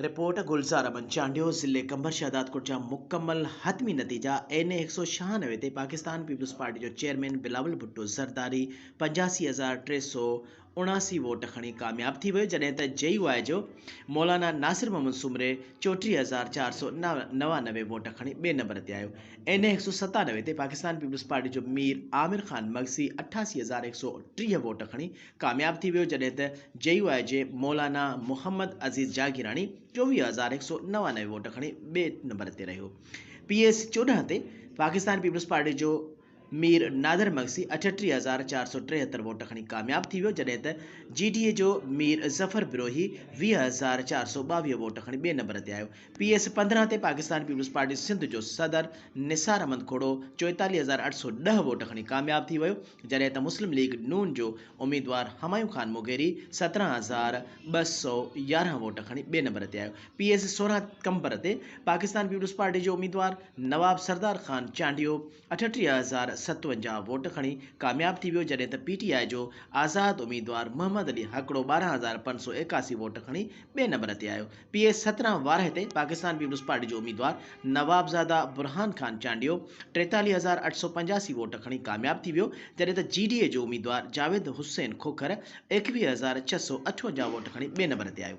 Report गुलजार अमन चांडियो ज़िले कंबर शहदादकोट जा मुकम्मल हतमी नतीजा एन 196 ते पाकिस्तान पीपल्स पार्टी जो चेयरमैन बिलावल भुट्टो ज़रदारी 85,379 वोट खणी कामयाब थी वियो, जॾहिं त JUI जो मौलाना नासिर मोहम्मद सुमरे 34,499 वोट खणी ॿिए नंबर ते आयो। एन 197 ते पाकिस्तान पीपल्स पार्टी जो मीर आमिर खान मगसी 88,130 वोट खणी कामयाब थी वियो, जॾहिं त JUI जे मौलाना मोहम्मद अज़ीज़ जागीरानी 24,199 वोट खणी ॿिए नंबर ते रहियो। PS 14 ते पाकिस्तान पीपल्स पार्टी जो मीर नादर मगसी 38,473 वोट खणी कामयाब थी वियो, जॾहिं त GTA जो मीर ज़फ़र बिरोही 20,422 वोट खणी ॿिए नंबर ते आयो। PS 15 ते पाकिस्तान पीपल्स पार्टी सिंध जो सदर निसार अहमद खोड़ो 44,810 वोट खणी कामयाब थी वियो, जॾहिं त मुस्लिम लीग नून जो उम्मीदवार हमायूं खान मुगेरी 17,211 वोट खणी ॿिए नंबर ते आयो। PS 16 कंबर ते पाकिस्तान पीपल्स पार्टी जो उम्मीदवार नवाब सरदार खान चांडियो 38,057 वोट खणी कामयाब थी वियो, जॾहिं त PTI जो आज़ाद उम्मीदवार मोहम्मद अली हकड़ो 12,581 वोट खणी ॿिए नंबर ते आयो। PS 17 वारह ते पाकिस्तान पीपल्स पार्टी जो उम्मीदवार नवाबज़ादा बुरहान खान चांडियो 43,885 वोट खणी कामयाब थी वियो, जॾहिं त GDA जो उम्मीदवार जावेद हुसैन खोखर 21,658 वोट खणी ॿिए नंबर ते आयो।